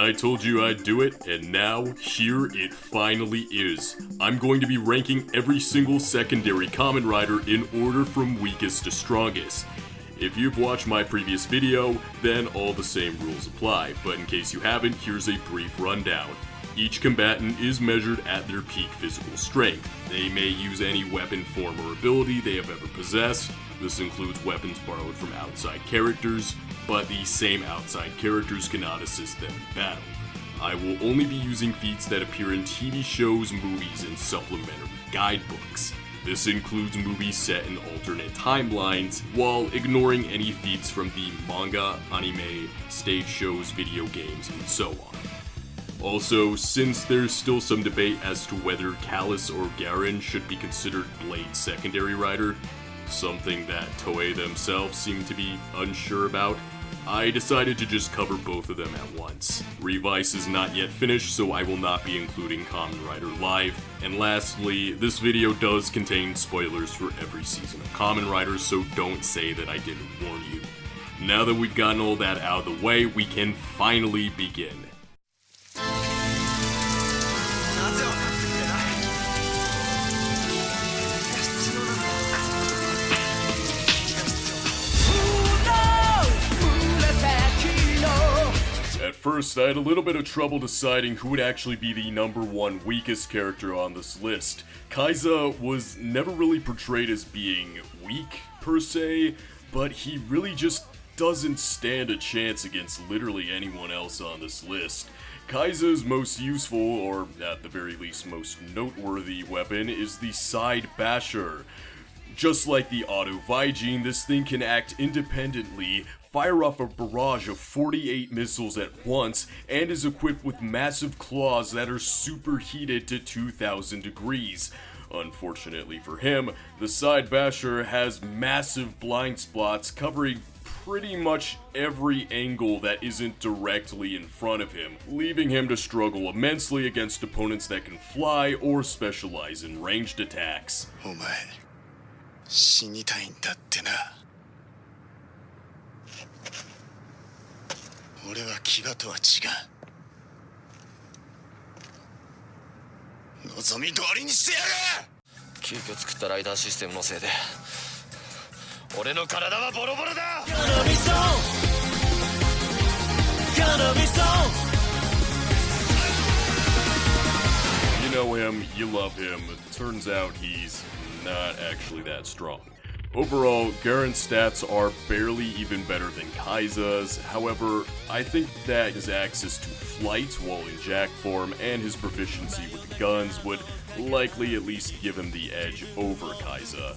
I told you I'd do it, and now, here it finally is. I'm going to be ranking every single secondary Kamen Rider in order from weakest to strongest. If you've watched my previous video, then all the same rules apply, but in case you haven't, here's a brief rundown. Each combatant is measured at their peak physical strength. They may use any weapon, form, or ability they have ever possessed. This includes weapons borrowed from outside characters, but these same outside characters cannot assist them in battle. I will only be using feats that appear in TV shows, movies, and supplementary guidebooks. This includes movies set in alternate timelines, while ignoring any feats from the manga, anime, stage shows, video games, and so on. Also, since there's still some debate as to whether Chalice or Garren should be considered Blade's secondary rider, something that Toei themselves seem to be unsure about, I decided to just cover both of them at once. Revice is not yet finished, so I will not be including Kamen Rider Live. And lastly, this video does contain spoilers for every season of Kamen Rider, so don't say that I didn't warn you. Now that we've gotten all that out of the way, we can finally begin. At first, I had a little bit of trouble deciding who would actually be the number one weakest character on this list. Kaixa was never really portrayed as being weak, per se, but he really just doesn't stand a chance against literally anyone else on this list. Kaiza's most useful, or at the very least most noteworthy weapon, is the Side Basher. Just like the Auto Vigene, this thing can act independently, fire off a barrage of 48 missiles at once, and is equipped with massive claws that are superheated to 2000 degrees. Unfortunately for him, the Side Basher has massive blind spots covering pretty much every angle that isn't directly in front of him, leaving him to struggle immensely against opponents that can fly or specialize in ranged attacks. 死にたいんだってな。俺は牙とは違う。望み通りにしてやる。急遽作ったライダーシステムのせいで俺の体はボロボロだ。Gonna be so. Gonna be so. You know him, you love him. It turns out he's not actually that strong. Overall, Garren's stats are barely even better than Kaiza's. However, I think that his access to flight while in Jack form and his proficiency with the guns would likely at least give him the edge over Kaiza.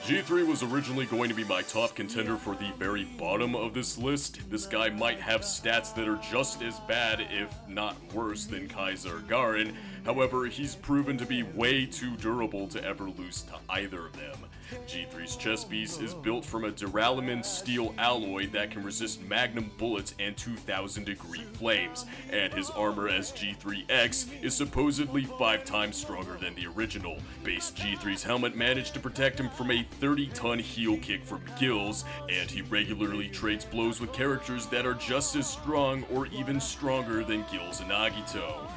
G3 was originally going to be my top contender for the very bottom of this list. This guy might have stats that are just as bad, if not worse, than Kaiza or Garren. However, he's proven to be way too durable to ever lose to either of them. G3's chest piece is built from a duralumin steel alloy that can resist magnum bullets and 2000 degree flames, and his armor as G3X is supposedly 5 times stronger than the original. Base G3's helmet managed to protect him from a 30-ton heel kick from Gills, and he regularly trades blows with characters that are just as strong or even stronger than Gills and Agito.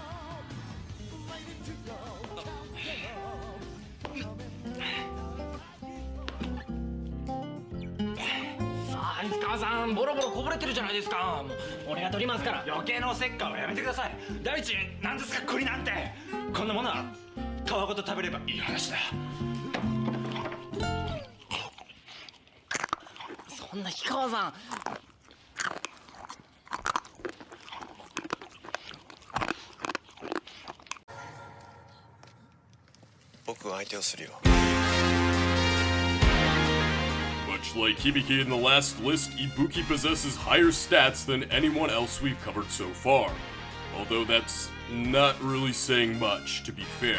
Much like Ibuki in the last list, Ibuki possesses higher stats than anyone else we've covered so far. Although that's not really saying much, to be fair.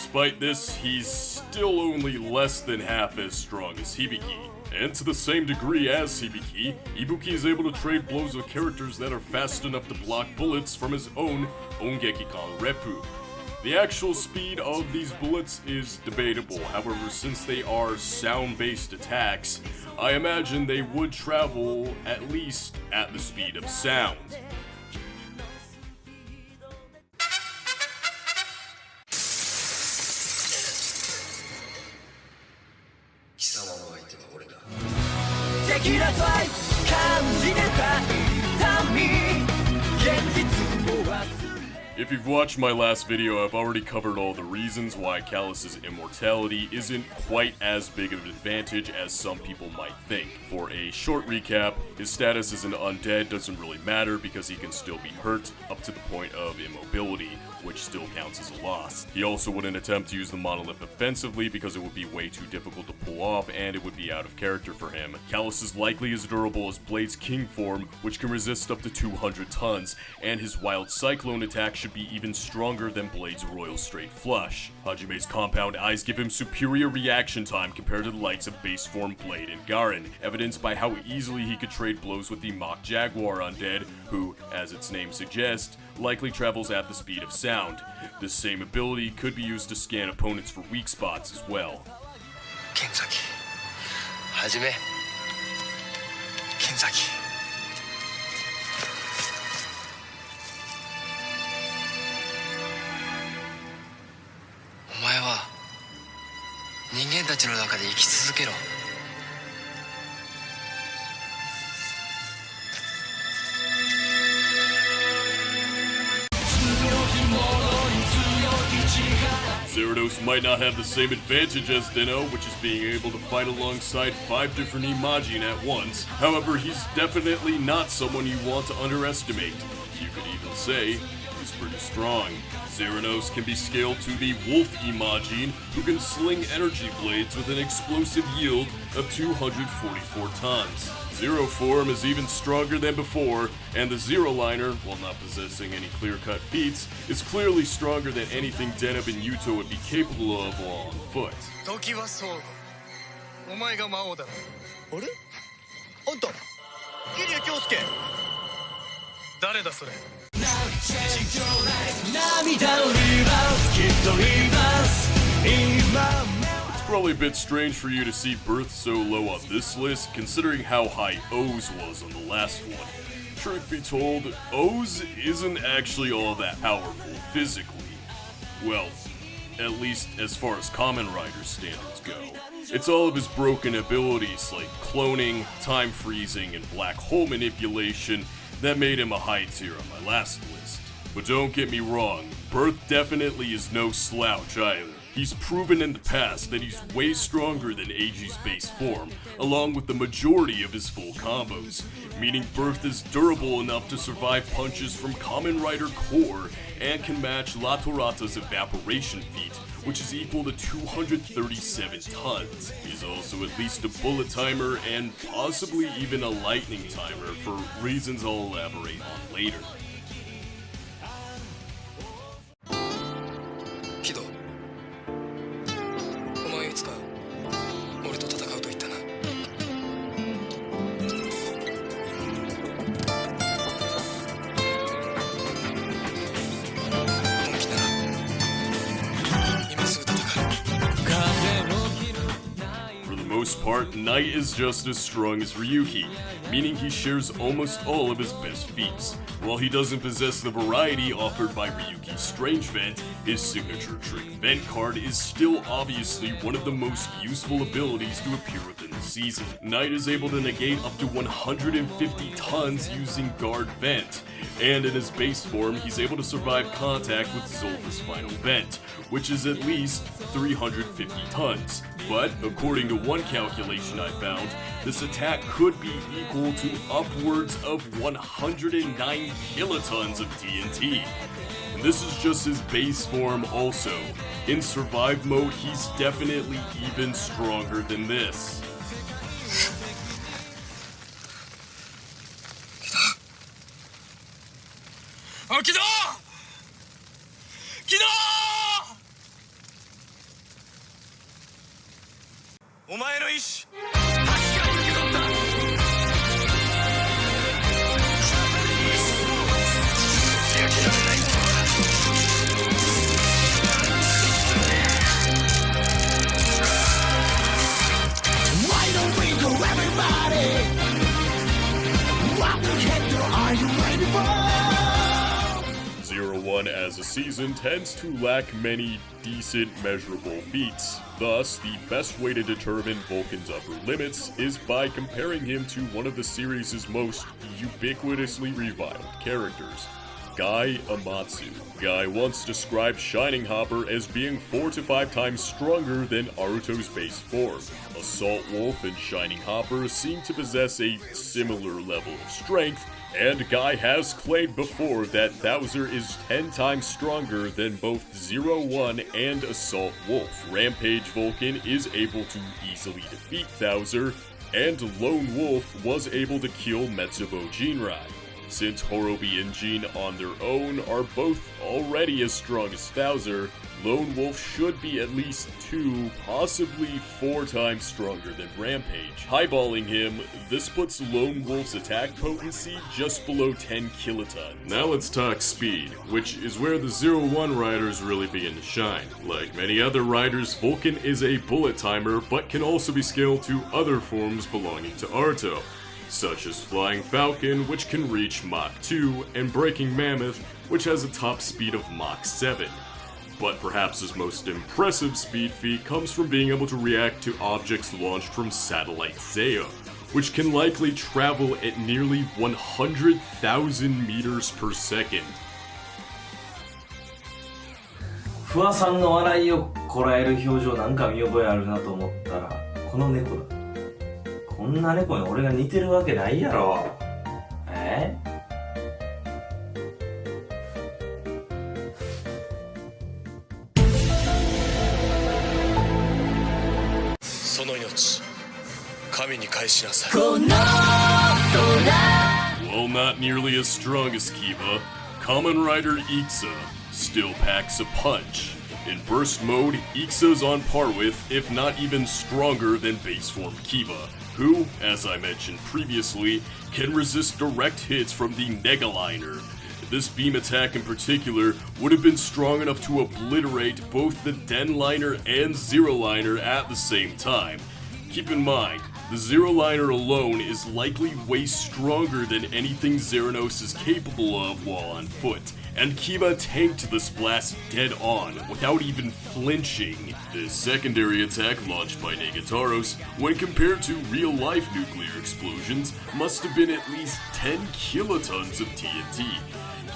Despite this, he's still only less than half as strong as Hibiki. And to the same degree as Hibiki, Ibuki is able to trade blows with characters that are fast enough to block bullets from his own Ongekikan Repu. The actual speed of these bullets is debatable, however, since they are sound-based attacks, I imagine they would travel at least at the speed of sound. If you've watched my last video, I've already covered all the reasons why Chalice's immortality isn't quite as big of an advantage as some people might think. For a short recap, his status as an undead doesn't really matter because he can still be hurt up to the point of immobility, which still counts as a loss. He also wouldn't attempt to use the monolith offensively because it would be way too difficult to pull off and it would be out of character for him. Chalice is likely as durable as Blade's King form, which can resist up to 200 tons, and his Wild Cyclone attack should be even stronger than Blade's Royal Straight Flush. Hajime's compound eyes give him superior reaction time compared to the likes of base form Blade and Garren, evidenced by how easily he could trade blows with the Mach Jaguar undead, who, as its name suggests, likely travels at the speed of sound. This same ability could be used to scan opponents for weak spots as well. Kenzaki. Hajime. Kenzaki. お前は人間たちの中で生き続けろ。Zeronos might not have the same advantage as Deno, which is being able to fight alongside 5 different Imagine at once. However, he's definitely not someone you want to underestimate. You could even say he's pretty strong. Zeronos can be scaled to the Wolf Imagine, who can sling energy blades with an explosive yield of 244 tons. Zero form is even stronger than before, and the Zero Liner, while not possessing any clear-cut feats, is clearly stronger than anything Deneb and Yuto would be capable of while on foot. 時はそうだ。お前が魔王だ。あれ？あんた、桐生京介。誰だそれ？ It's probably a bit strange for you to see Birth so low on this list, considering how high O's was on the last one. Truth be told, O's isn't actually all that powerful physically. Well, at least as far as Kamen Rider standards go. It's all of his broken abilities like cloning, time freezing, and black hole manipulation that made him a high tier on my last list. But don't get me wrong, Birth definitely is no slouch either. He's proven in the past that he's way stronger than AG's base form, along with the majority of his full combos, meaning Birth is durable enough to survive punches from Kamen Rider Core and can match La Torata's evaporation feat, which is equal to 237 tons. He's also at least a bullet timer and possibly even a lightning timer for reasons I'll elaborate on later. キド、お前いつか俺と戦うと言ったな。本気なら今すぐ戦う。 For the most part, Knight is just as strong as Ryuki, meaning he shares almost all of his best feats. While he doesn't possess the variety offered by Ryuki's Strange Vent, his signature trick Vent card is still obviously one of the most useful abilities to appear within the season. Knight is able to negate up to 150 tons using Guard Vent, and in his base form, he's able to survive contact with Zolta's Final Vent, which is at least 350 tons. But, according to one calculation I found, this attack could be equal to upwards of 109 kilotons of TNT. And this is just his base form also. In survive mode, he's definitely even stronger than this. あ、キド！キド！ One as a season tends to lack many decent measurable feats. Thus, the best way to determine Vulcan's upper limits is by comparing him to one of the series' most ubiquitously reviled characters, Guy Amatsu. Guy once described Shining Hopper as being 4 to 5 times stronger than Aruto's base form. Assault Wolf and Shining Hopper seem to possess a similar level of strength, and Guy has claimed before that Thouser is 10 times stronger than both Zero-One and Assault Wolf. Rampage Vulcan is able to easily defeat Thouser, and Lone Wolf was able to kill Metsubo Jinrai. Since Horobi and Jin on their own are both already as strong as Thouser, Lone Wolf should be at least 2, possibly 4 times stronger than Rampage. Highballing him, this puts Lone Wolf's attack potency just below 10 kilotons. Now let's talk speed, which is where the Zero-One riders really begin to shine. Like many other riders, Vulcan is a bullet timer, but can also be scaled to other forms belonging to Aruto, such as Flying Falcon, which can reach Mach 2, and Breaking Mammoth, which has a top speed of Mach 7. But perhaps his most impressive speed feat comes from being able to react to objects launched from Satellite Zeo, which can likely travel at nearly 100,000 meters per second. 不破さんの笑いをこらえる表情なんか見覚えあるなと思ったらこの猫だ。こんな猫に俺が似てるわけないやろ。その命、神に返しなさい。 While not nearly as strong as Kiba, Kamen Rider Ixa still packs a punch. In burst mode, Ixa's on par with, if not even stronger than base form Kiba, who, as I mentioned previously, can resist direct hits from the Negaliner. This beam attack in particular would have been strong enough to obliterate both the Denliner and Zero-Liner at the same time. Keep in mind, the Zero-Liner alone is likely way stronger than anything Zeronos is capable of while on foot, and Kiba tanked this blast dead on without even flinching. This secondary attack launched by Negataros, when compared to real-life nuclear explosions, must have been at least 10 kilotons of TNT.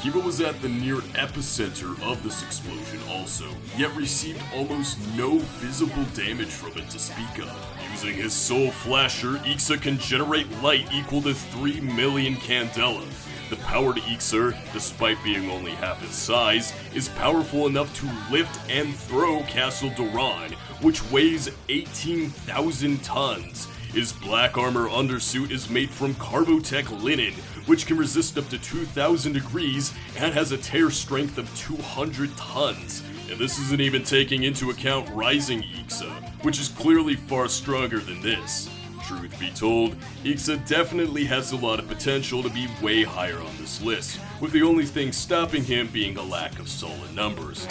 Kiba was at the near epicenter of this explosion also, yet received almost no visible damage from it to speak of. Using his Soul Flasher, Ixa can generate light equal to 3 million candela. The powered Ixa, despite being only half his size, is powerful enough to lift and throw Castle Doran, which weighs 18,000 tons. His black armor undersuit is made from Carbotech linen, which can resist up to 2,000 degrees and has a tear strength of 200 tons. And this isn't even taking into account Rising Ixa, which is clearly far stronger than this. Truth be told, Ixa definitely has a lot of potential to be way higher on this list, with the only thing stopping him being a lack of solid numbers.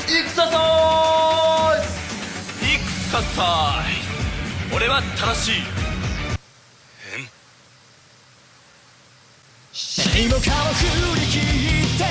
Exercise! 俺は正しい。何もかも振り切って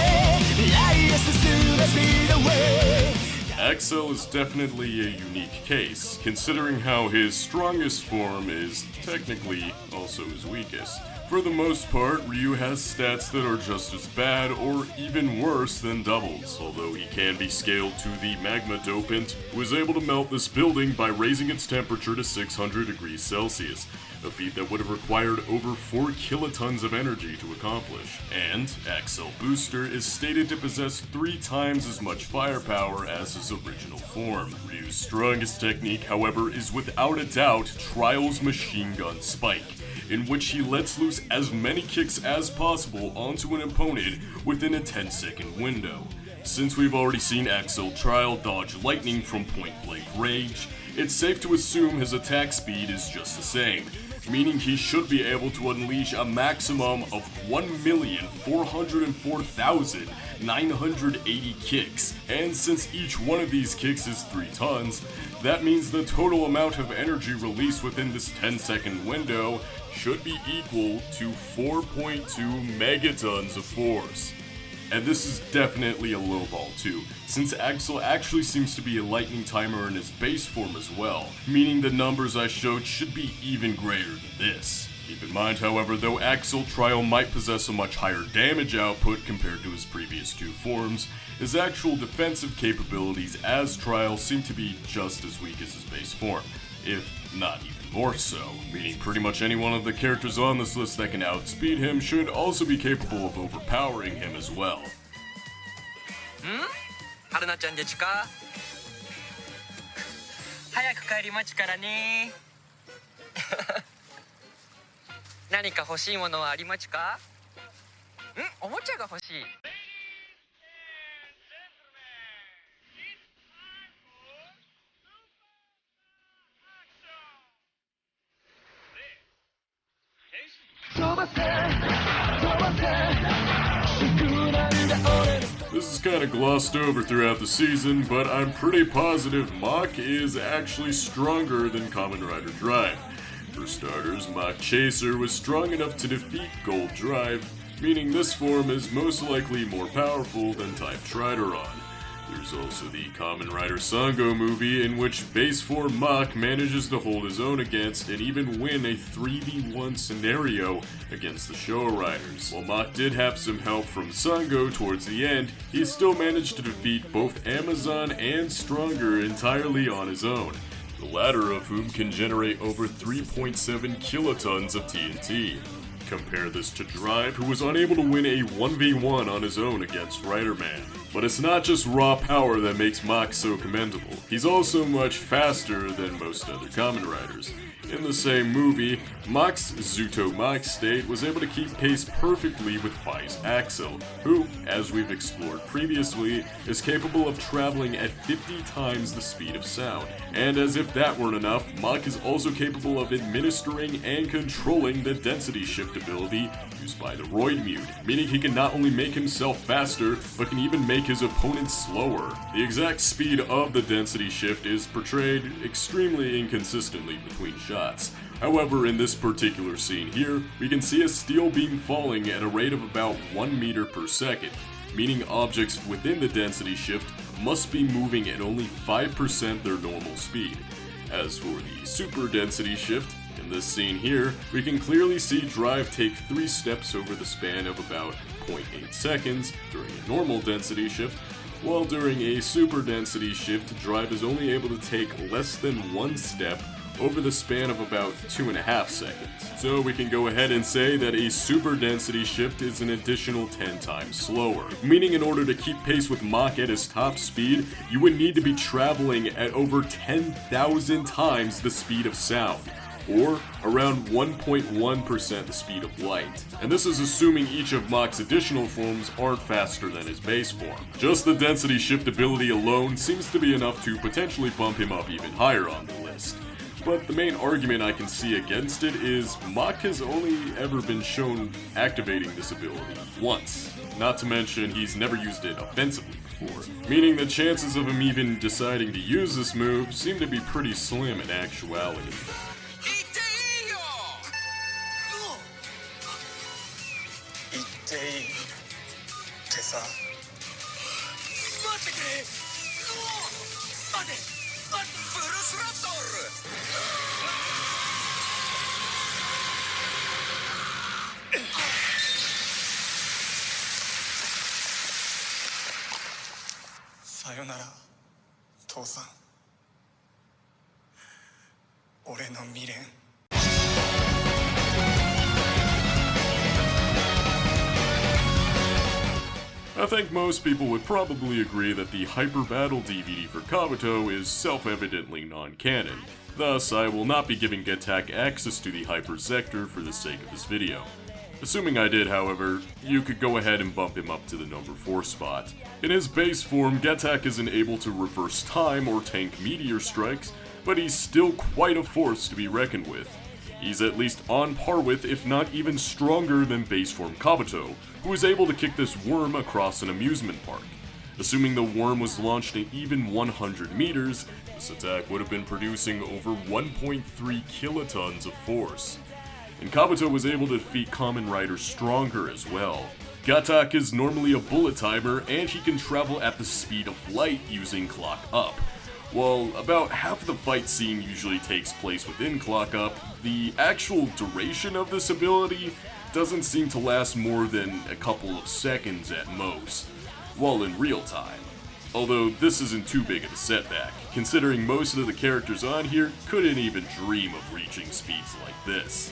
愛へ進め speed away. Accel is definitely a unique case, considering how his strongest form is technically also his weakest. For the most part, Ryu has stats that are just as bad or even worse than doubles, although he can be scaled to the Magma Dopant, who is able to melt this building by raising its temperature to 600 degrees Celsius, a feat that would have required over 4 kilotons of energy to accomplish. And Accel Booster is stated to possess 3 times as much firepower as his original form. Ryu's strongest technique, however, is without a doubt Trial's Machine Gun Spike, in which he lets loose as many kicks as possible onto an opponent within a 10-second window. Since we've already seen Accel Trial dodge lightning from point-blank range, it's safe to assume his attack speed is just the same, meaning he should be able to unleash a maximum of 1,404,980 kicks, and since each one of these kicks is 3 tons, that means the total amount of energy released within this 10-second window should be equal to 4.2 megatons of force. And this is definitely a lowball too, since Accel actually seems to be a lightning timer in his base form as well, meaning the numbers I showed should be even greater than this. Keep in mind, however, though Accel Trial might possess a much higher damage output compared to his previous two forms, his actual defensive capabilities as Trial seem to be just as weak as his base form, if not even more so, meaning pretty much any one of the characters on this list that can outspeed him should also be capable of overpowering him as well. 春菜ちゃんでちか早く帰り待ちからね何か欲しいものはありまちかおもちゃが欲しい This is kind of glossed over throughout the season, but I'm pretty positive Mach is actually stronger than Kamen Rider Drive. For starters, Mach Chaser was strong enough to defeat Gold Drive, meaning this form is most likely more powerful than Type Trideron. There's also the Kamen Rider Sango movie, in which base form Mach manages to hold his own against and even win a 3v1 scenario against the Showa Riders. While Mach did have some help from Sango towards the end, he still managed to defeat both Amazon and Stronger entirely on his own, the latter of whom can generate over 3.7 kilotons of TNT. Compare this to Drive, who was unable to win a 1v1 on his own against Riderman. But it's not just raw power that makes Mach so commendable. He's also much faster than most other Kamen Riders. In the same movie, Mach's Zuto Mach state was able to keep pace perfectly with Geiz Accel, who, as we've explored previously, is capable of traveling at 50 times the speed of sound. And as if that weren't enough, Mach is also capable of administering and controlling the density shift ability used by the Reupload, meaning he can not only make himself faster, but can even make his opponents slower. The exact speed of the density shift is portrayed extremely inconsistently between shots. However, in this particular scene here, we can see a steel beam falling at a rate of about 1 meter per second, meaning objects within the density shift must be moving at only 5% their normal speed. As for the super density shift, in this scene here, we can clearly see Drive take 3 steps over the span of about 0.8 seconds during a normal density shift, while during a super density shift, Drive is only able to take less than 1 step over the span of about 2.5 seconds. So we can go ahead and say that a super density shift is an additional 10 times slower, meaning in order to keep pace with Mach at his top speed, you would need to be traveling at over 10,000 times the speed of sound, or around 1.1% the speed of light. And this is assuming each of Mach's additional forms aren't faster than his base form. Just the density shift ability alone seems to be enough to potentially bump him up even higher on the list. But the main argument I can see against it is Mach has only ever been shown activating this ability once. Not to mention he's never used it offensively before, meaning the chances of him even deciding to use this move seem to be pretty slim in actuality. Sayonara, 父さん。俺の未練。I think most people would probably agree that the Hyper Battle DVD for Kabuto is self-evidently non-canon. Thus, I will not be giving Gatack access to the Hyper Sector for the sake of this video. Assuming I did, however, you could go ahead and bump him up to the number 4 spot. In his base form, Gatack isn't able to reverse time or tank meteor strikes, but he's still quite a force to be reckoned with. He's at least on par with, if not even stronger than base form Kabuto, who is able to kick this worm across an amusement park. Assuming the worm was launched at even 100 meters, this attack would have been producing over 1.3 kilotons of force. And Kabuto was able to defeat Kamen Rider Stronger as well. Gatack is normally a bullet timer, and he can travel at the speed of light using Clock Up. While about half of the fight scene usually takes place within Clock Up, the actual duration of this ability doesn't seem to last more than a couple of seconds at most, while in real time. Although this isn't too big of a setback, considering most of the characters on here couldn't even dream of reaching speeds like this.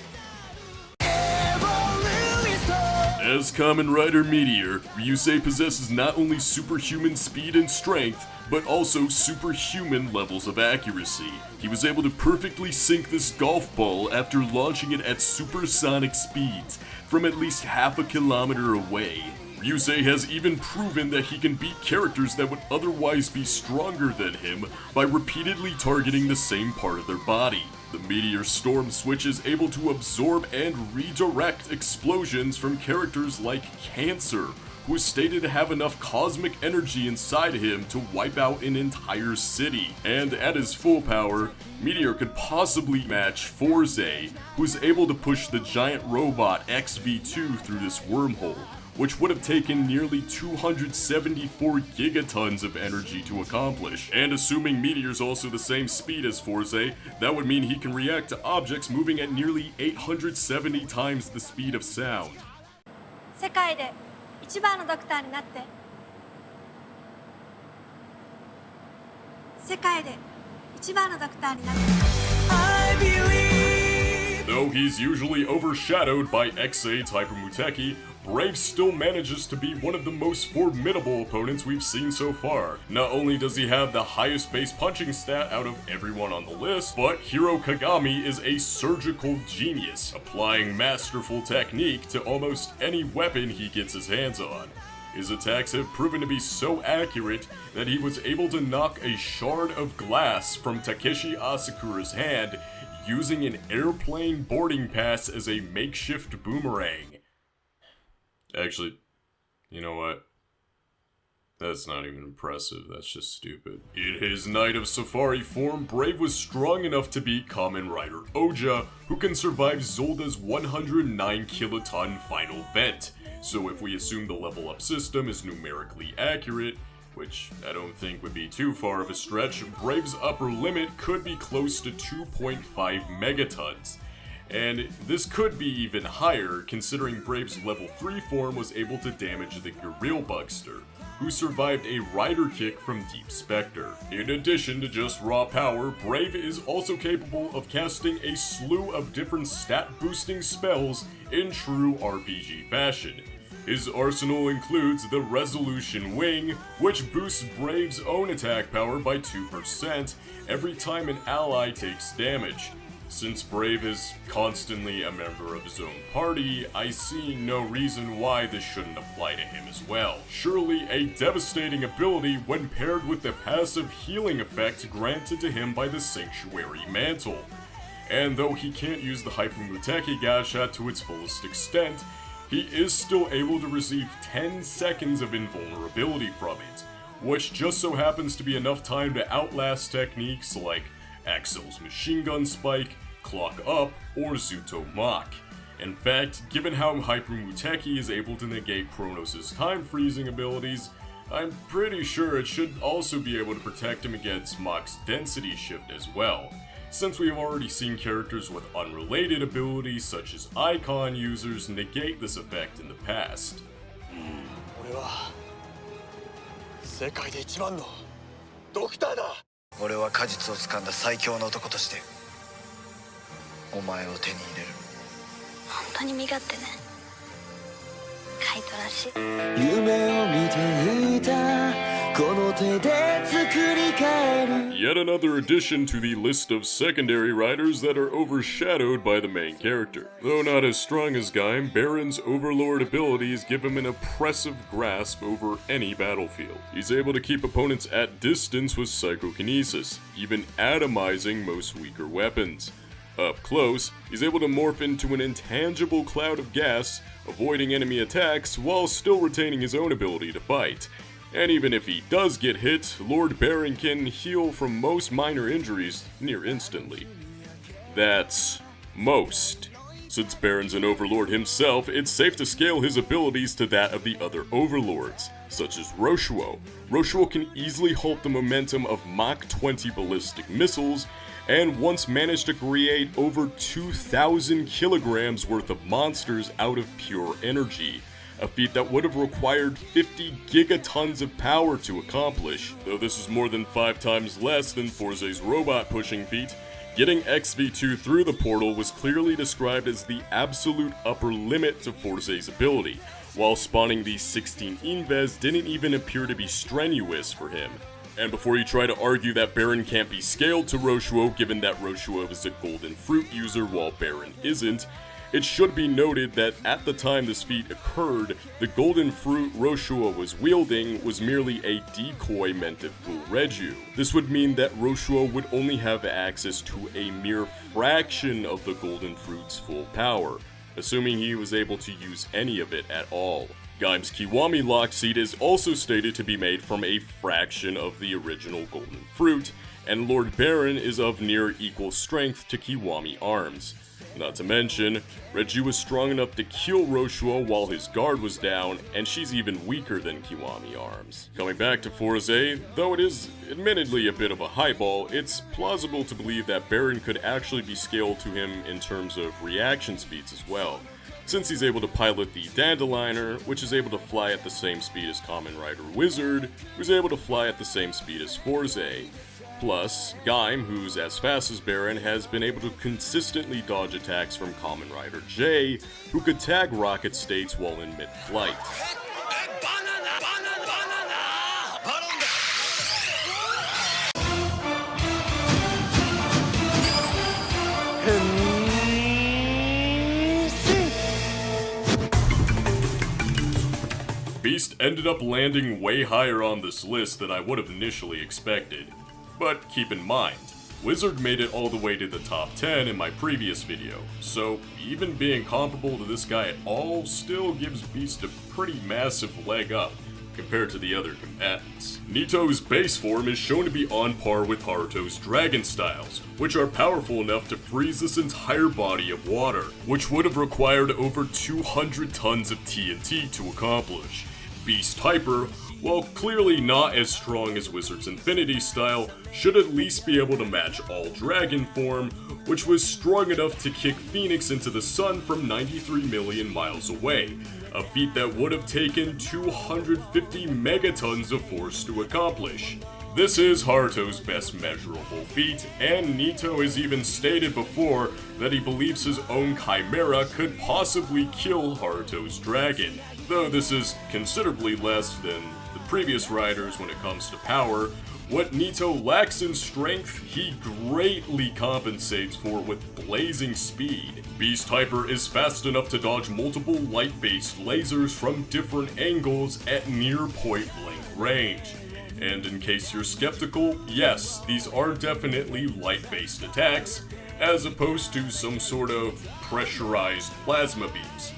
As Kamen Rider Meteor, Ryusei possesses not only superhuman speed and strength, but also superhuman levels of accuracy. He was able to perfectly sink this golf ball after launching it at supersonic speeds, from at least half a kilometer away. Ryusei has even proven that he can beat characters that would otherwise be stronger than him by repeatedly targeting the same part of their body. The Meteor Storm Switch is able to absorb and redirect explosions from characters like Cancer, who is stated to have enough cosmic energy inside him to wipe out an entire city. And at his full power, Meteor could possibly match Fourze, who is able to push the giant robot XV2 through this wormhole, which would have taken nearly 274 gigatons of energy to accomplish. And assuming Meteor's also the same speed as Fourze, that would mean he can react to objects moving at nearly 870 times the speed of sound. 世界で一番のドクターになって。世界で一番のドクターになって。Though he's usually overshadowed by Accel type of Muteki, Brave still manages to be one of the most formidable opponents we've seen so far. Not only does he have the highest base punching stat out of everyone on the list, but Hiro Kagami is a surgical genius, applying masterful technique to almost any weapon he gets his hands on. His attacks have proven to be so accurate that he was able to knock a shard of glass from Takeshi Asakura's hand using an airplane boarding pass as a makeshift boomerang. Actually, you know what? That's not even impressive, that's just stupid. In his Night of Safari form, Brave was strong enough to beat Kamen Rider Oja, who can survive Zolda's 109 kiloton final vent. So if we assume the level up system is numerically accurate, which I don't think would be too far of a stretch, Brave's upper limit could be close to 2.5 megatons. And this could be even higher, considering Brave's level 3 form was able to damage the Gorilla Bugster, who survived a rider kick from Deep Specter. In addition to just raw power, Brave is also capable of casting a slew of different stat-boosting spells in true RPG fashion. His arsenal includes the Resolution Wing, which boosts Brave's own attack power by 2% every time an ally takes damage. Since Brave is constantly a member of his own party, I see no reason why this shouldn't apply to him as well. Surely a devastating ability when paired with the passive healing effect granted to him by the Sanctuary Mantle. And though he can't use the Hyper Muteki Gasha to its fullest extent, he is still able to receive 10 seconds of invulnerability from it, which just so happens to be enough time to outlast techniques like Accel's Machine Gun Spike, Clock Up, or Zuto Mach. In fact, given how Hyper Muteki is able to negate Kronos' time freezing abilities, I'm pretty sure it should also be able to protect him against Mach's density shift as well, since we've already seen characters with unrelated abilities such as Icon users negate this effect in the past. 俺は世界で一番のドクターだ。俺は果実を掴んだ最強の男としてお前を手に入れる。本当に身勝手ね。カイトらしい。夢を見ていたこの手で作り変える。 Yet another addition to the list of secondary riders that are overshadowed by the main character. Though not as strong as Gaim, Baron's overlord abilities give him an oppressive grasp over any battlefield. He's able to keep opponents at distance with psychokinesis, even atomizing most weaker weapons. Up close, he's able to morph into an intangible cloud of gas, avoiding enemy attacks while still retaining his own ability to fight. And even if he does get hit, Lord Baron can heal from most minor injuries near instantly. That's most Since Baron's an overlord himself, it's safe to scale his abilities to that of the other overlords, such as Roshuo. Roshuo can easily halt the momentum of Mach 20 ballistic missiles, and once managed to create over 2,000 kilograms worth of monsters out of pure energy, a feat that would have required 50 gigatons of power to accomplish. Though this is more than 5 times less than Forze's robot pushing feat, getting XV2 through the portal was clearly described as the absolute upper limit to Forze's ability, while spawning these 16 Inves didn't even appear to be strenuous for him. And before you try to argue that Baron can't be scaled to Roshuo given that Roshuo is a golden fruit user while Baron isn't, it should be noted that at the time this feat occurred, the golden fruit Roshuo was wielding was merely a decoy meant to fool Reju. This would mean that Roshuo would only have access to a mere fraction of the golden fruit's full power, assuming he was able to use any of it at all. Gaim's Kiwami lock seed is also stated to be made from a fraction of the original golden fruit, and Lord Baron is of near equal strength to Kiwami arms. Not to mention, Reju was strong enough to kill Roshuo while his guard was down, and she's even weaker than Kiwami arms. Coming back to Forze, though it is admittedly a bit of a highball, it's plausible to believe that Baron could actually be scaled to him in terms of reaction speeds as well, since he's able to pilot the Dandeliner, which is able to fly at the same speed as Kamen Rider Wizard, who's able to fly at the same speed as Forze. Plus, Gaim, who's as fast as Baron, has been able to consistently dodge attacks from Kamen Rider J, who could tag rocket states while in mid-flight. Beast ended up landing way higher on this list than I would have initially expected. But keep in mind, Wizard made it all the way to the top 10 in my previous video, so even being comparable to this guy at all still gives Beast a pretty massive leg up compared to the other combatants. Nito's base form is shown to be on par with Haruto's Dragon Styles, which are powerful enough to freeze this entire body of water, which would have required over 200 tons of TNT to accomplish. Beast Hyper, while clearly not as strong as Wizard's Infinity Style, should at least be able to match All Dragon form, which was strong enough to kick Phoenix into the sun from 93 million miles away, a feat that would have taken 250 megatons of force to accomplish. This is Haruto's best measurable feat, and Nito has even stated before that he believes his own Chimera could possibly kill Haruto's dragon, though this is considerably less than the previous riders when it comes to power. What Nito lacks in strength, he greatly compensates for with blazing speed. Beast Hyper is fast enough to dodge multiple light-based lasers from different angles at near point-blank range. And in case you're skeptical, yes, these are definitely light-based attacks, as opposed to some sort of pressurized plasma beams,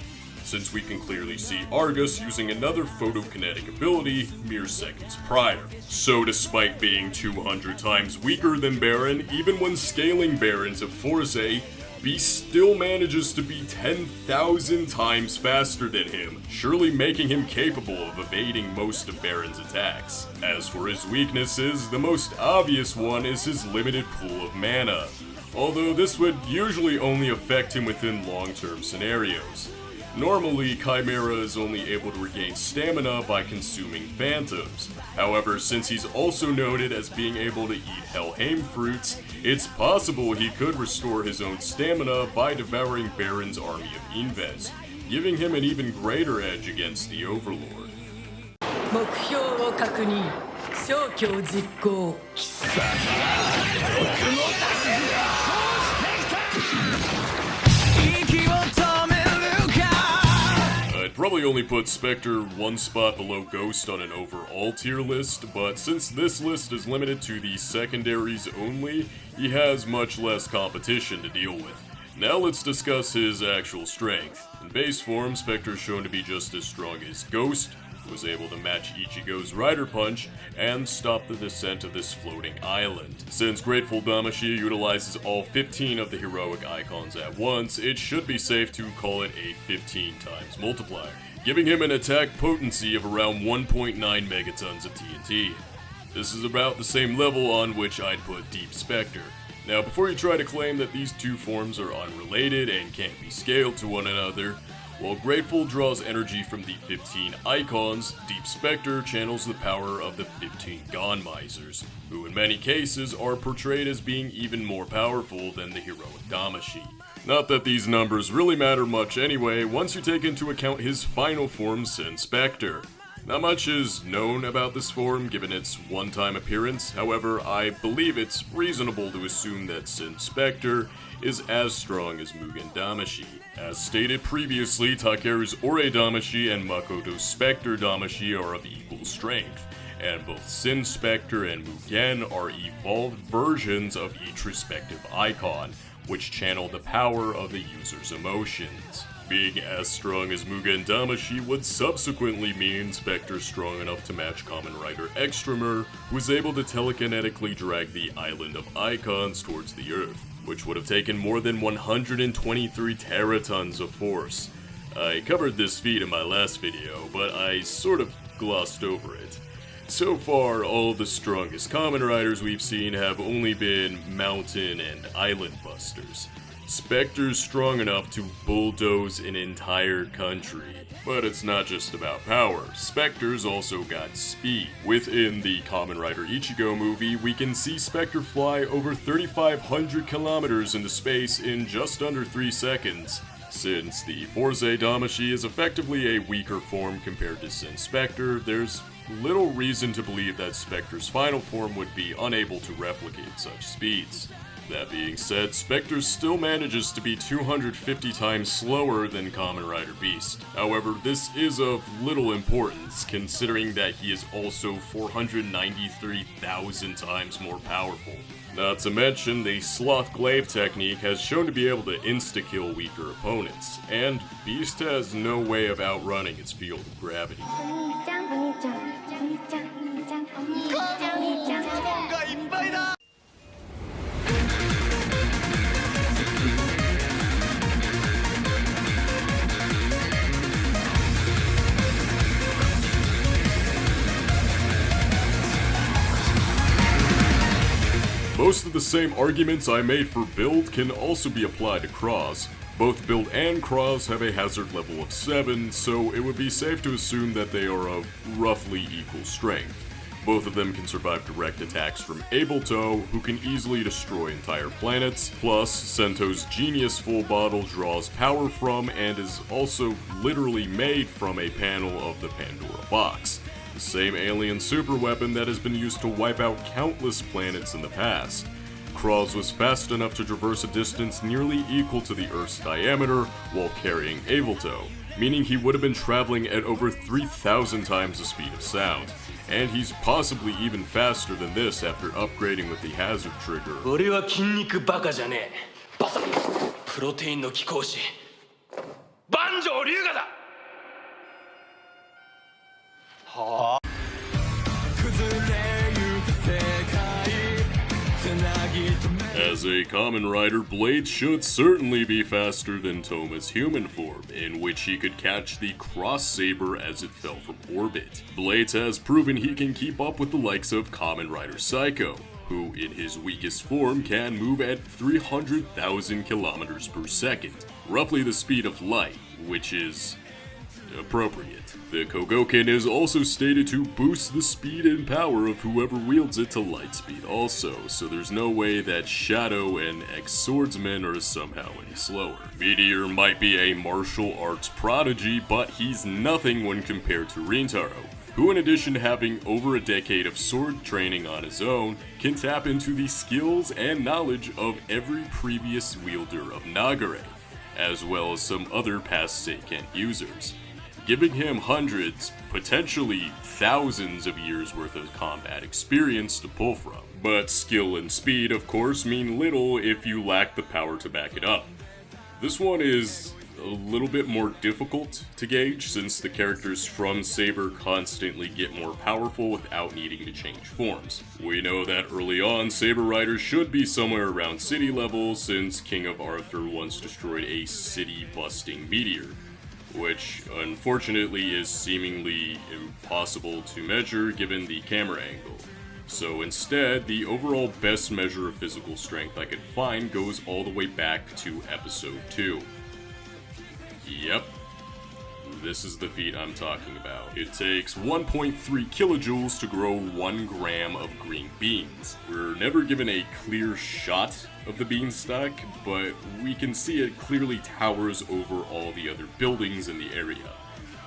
since we can clearly see Argus using another photokinetic ability mere seconds prior. So despite being 200 times weaker than Baron, even when scaling Barons of Forze, Beast still manages to be 10,000 times faster than him, surely making him capable of evading most of Baron's attacks. As for his weaknesses, the most obvious one is his limited pool of mana, although this would usually only affect him within long-term scenarios. Normally, Chimera is only able to regain stamina by consuming phantoms. However, since he's also noted as being able to eat Helheim fruits, it's possible he could restore his own stamina by devouring Baron's army of Inves, giving him an even greater edge against the Overlord. 目標を確認、消去実行。 I'd probably only put Specter one spot below Ghost on an overall tier list, but since this list is limited to the secondaries only, he has much less competition to deal with. Now let's discuss his actual strength. In base form, Specter is shown to be just as strong as Ghost, was able to match Ichigo's Rider Punch and stop the descent of this floating island. Since Grateful Damashi utilizes all 15 of the heroic icons at once, it should be safe to call it a 15 times multiplier, giving him an attack potency of around 1.9 megatons of TNT. This is about the same level on which I'd put Deep Specter. Now, before you try to claim that these two forms are unrelated and can't be scaled to one another, while Grateful draws energy from the 15 icons, Deep Specter channels the power of the 15 Gon Misers, who in many cases are portrayed as being even more powerful than the heroic Damashi. Not that these numbers really matter much anyway, once you take into account his final form, Specter. Not much is known about this form given its one-time appearance, however, I believe it's reasonable to assume that Specter is as strong as Mugen Damashi. As stated previously, Takeru's Ore Damashi and Makoto's Specter Damashi are of equal strength, and both Specter and Mugen are evolved versions of each respective icon, which channel the power of the user's emotions. Being as strong as Mugen Damashi would subsequently mean Specter's strong enough to match Kamen Rider Extremer, who was able to telekinetically drag the Island of Icons towards the Earth, which would have taken more than 123 teratons of force. I covered this feat in my last video, but I sort of glossed over it. So far, all the strongest Kamen Riders we've seen have only been mountain and island busters. Specter's strong enough to bulldoze an entire country. But it's not just about power, Specter's also got speed. Within the Kamen Rider Ichigo movie, we can see Specter fly over 3,500 kilometers into space in just under 3 seconds. Since the Forze Damashi is effectively a weaker form compared to Specter, there's little reason to believe that Specter's final form would be unable to replicate such speeds. That being said, Specter still manages to be 250 times slower than Kamen Rider Beast. However, this is of little importance, considering that he is also 493,000 times more powerful. Not to mention, the Sloth Glaive technique has shown to be able to insta-kill weaker opponents, and Beast has no way of outrunning its field of gravity. Most of the same arguments I made for Build can also be applied to Cross. Both Build and Cross have a hazard level of 7, so it would be safe to assume that they are of roughly equal strength. Both of them can survive direct attacks from Ableto, who can easily destroy entire planets, plus Sento's Genius Full Bottle draws power from and is also literally made from a panel of the Pandora Box. The same alien super weapon that has been used to wipe out countless planets in the past. Cross was fast enough to traverse a distance nearly equal to the Earth's diameter while carrying Ableto, meaning he would have been traveling at over 3,000 times the speed of sound. And he's possibly even faster than this after upgrading with the hazard trigger. 俺は筋肉バカじゃねえ。バサミ、プロテインの貴公子、万丈龍河だ。 As a Kamen Rider, Blade should certainly be faster than Toma's human form, in which he could catch the Cross Saber as it fell from orbit. Blade has proven he can keep up with the likes of Kamen Rider Psycho, who in his weakest form can move at 300,000 kilometers per second, roughly the speed of light, which is appropriate. The Kogoken is also stated to boost the speed and power of whoever wields it to light speed also, so there's no way that Shadow and ex-swordsmen are somehow any slower. Meteor might be a martial arts prodigy, but he's nothing when compared to Rintaro, who in addition to having over a decade of sword training on his own, can tap into the skills and knowledge of every previous wielder of Nagare, as well as some other past Seiken users, giving him hundreds, potentially thousands of years worth of combat experience to pull from. But skill and speed, of course, mean little if you lack the power to back it up. This one is a little bit more difficult to gauge since the characters from Saber constantly get more powerful without needing to change forms. We know that early on, Saber Riders should be somewhere around city level since King of Arthur once destroyed a city-busting meteor, which unfortunately is seemingly impossible to measure given the camera angle. So instead, the overall best measure of physical strength I could find goes all the way back to episode 2. Yep, this is the feat I'm talking about. It takes 1.3 kilojoules to grow 1 gram of green beans. We're never given a clear shot of the beanstalk, but we can see it clearly towers over all the other buildings in the area.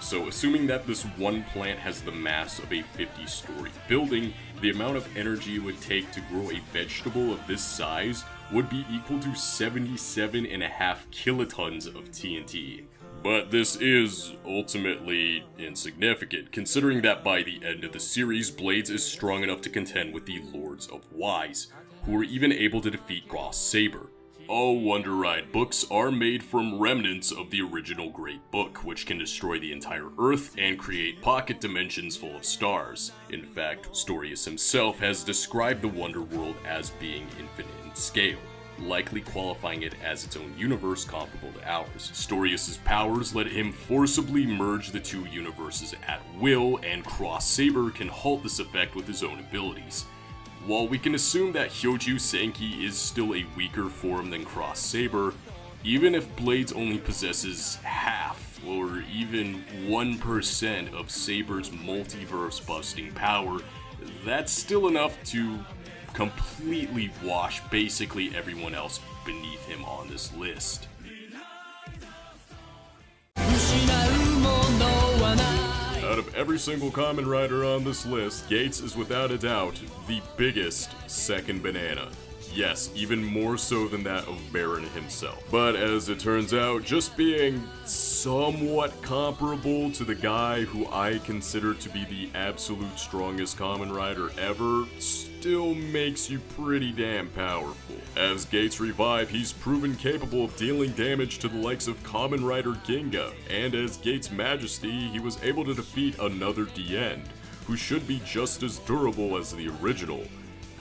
So assuming that this one plant has the mass of a 50-story building, the amount of energy it would take to grow a vegetable of this size would be equal to 77.5 kilotons of TNT. But this is ultimately insignificant, considering that by the end of the series, Blades is strong enough to contend with the Lords of Wise, who were even able to defeat Gross Saber. All Wonder Ride books are made from remnants of the original Great Book, which can destroy the entire Earth and create pocket dimensions full of stars. In fact, Storius himself has described the Wonder World as being infinite in scale, likely qualifying it as its own universe comparable to ours. Storius's powers let him forcibly merge the two universes at will, and Gross Saber can halt this effect with his own abilities. While we can assume that Hyoju Senki is still a weaker form than Gross Saber, even if Blades only possesses half or even 1% of Saber's multiverse-busting power, that's still enough to completely wash basically everyone else beneath him on this list. Out of every single Kamen Rider on this list, Gates is without a doubt the biggest second banana. Yes, even more so than that of Baron himself. But as it turns out, just being somewhat comparable to the guy who I consider to be the absolute strongest Kamen Rider ever still makes you pretty damn powerful. As Gates revive, he's proven capable of dealing damage to the likes of Kamen Rider Ginga, and as Gates' Majesty, he was able to defeat another Diend, who should be just as durable as the original.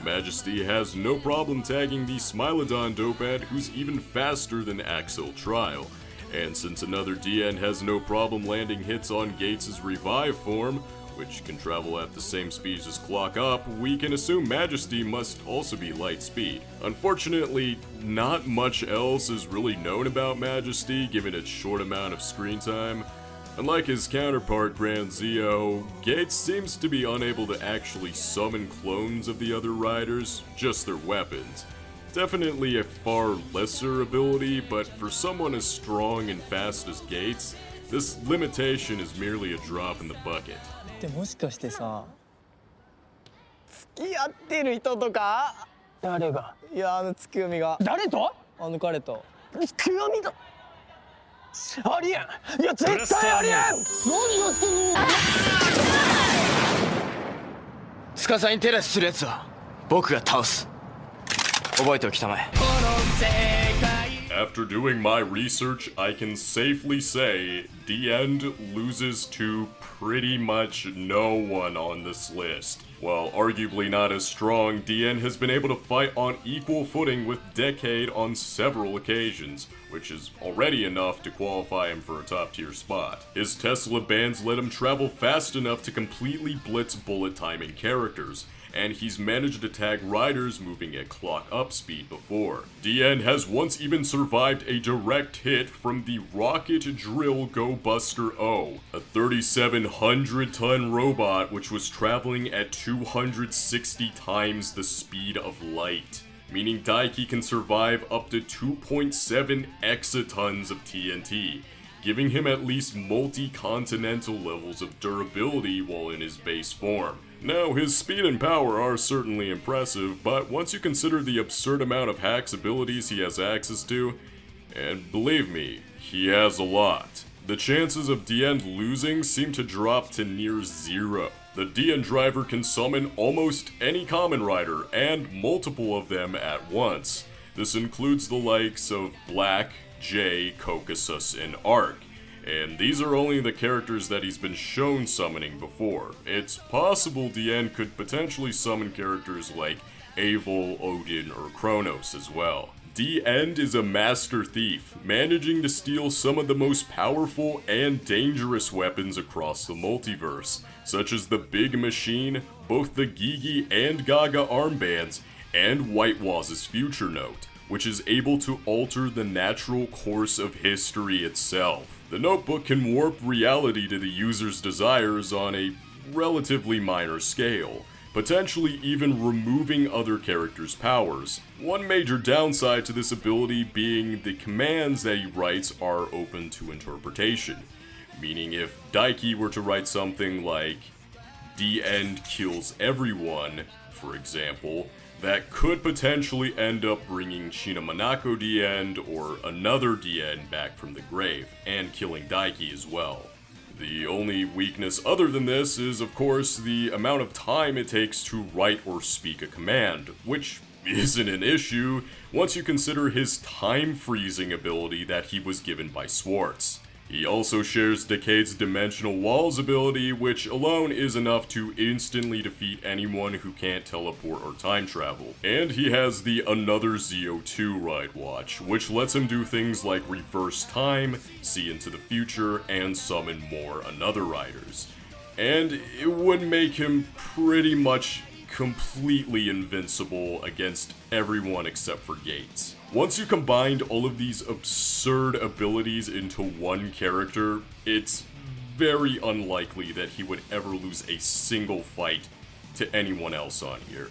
Majesty has no problem tagging the Smilodon Dopehead, who's even faster than Accel Trial. And since another Diend has no problem landing hits on Gates' Revive form, which can travel at the same speed as Clock Up, we can assume Majesty must also be light speed. Unfortunately, not much else is really known about Majesty given its short amount of screen time. Unlike his counterpart Grand Zeo, Gates seems to be unable to actually summon clones of the other riders, just their weapons. Definitely a far lesser ability, but for someone as strong and fast as Gates, this limitation is merely a drop in the bucket. でもしかしてさ付き合ってる人とか誰がいや月読みが誰と彼と月読みとありえんいや絶対ありえん何をしてんの司に手出しするやつは僕が倒す覚えておきたまえ After doing my research, I can safely say Diend loses to pretty much no one on this list. While arguably not as strong, Diend has been able to fight on equal footing with Decade on several occasions, which is already enough to qualify him for a top-tier spot. His Tesla bands let him travel fast enough to completely blitz bullet timing characters, and he's managed to tag riders moving at clock up speed before. Diend has once even survived a direct hit from the Rocket Drill Go Buster O, a 3,700-ton robot which was traveling at 260 times the speed of light, meaning Daiki can survive up to 2.7 exatons of TNT, giving him at least multi-continental levels of durability while in his base form. Now, his speed and power are certainly impressive, but once you consider the absurd amount of hacks abilities he has access to, and believe me, he has a lot, the chances of Diend losing seem to drop to near zero. The Diend driver can summon almost any Kamen Rider, and multiple of them at once. This includes the likes of Black, J, Caucasus, and Arc. And these are only the characters that he's been shown summoning before. It's possible Diend could potentially summon characters like Avol, Odin, or Kronos as well. Diend is a master thief, managing to steal some of the most powerful and dangerous weapons across the multiverse, such as the Big Machine, both the Gigi and Gaga armbands, and Whitewaz's Future Note, which is able to alter the natural course of history itself. The notebook can warp reality to the user's desires on a relatively minor scale, potentially even removing other characters' powers. One major downside to this ability being the commands that he writes are open to interpretation, meaning if Daiki were to write something like Diend kills everyone, for example, that could potentially end up bringing Shinamanako Diend or another Diend back from the grave, and killing Daiki as well. The only weakness other than this is, of course, the amount of time it takes to write or speak a command, which isn't an issue once you consider his time-freezing ability that he was given by Swartz. He also shares Decade's Dimensional Walls ability, which alone is enough to instantly defeat anyone who can't teleport or time travel. And he has the Another ZO2 Ride Watch, which lets him do things like reverse time, see into the future, and summon more Another Riders. And it would make him pretty much completely invincible against everyone except for Gates. Once you combined all of these absurd abilities into one character, it's very unlikely that he would ever lose a single fight to anyone else on here.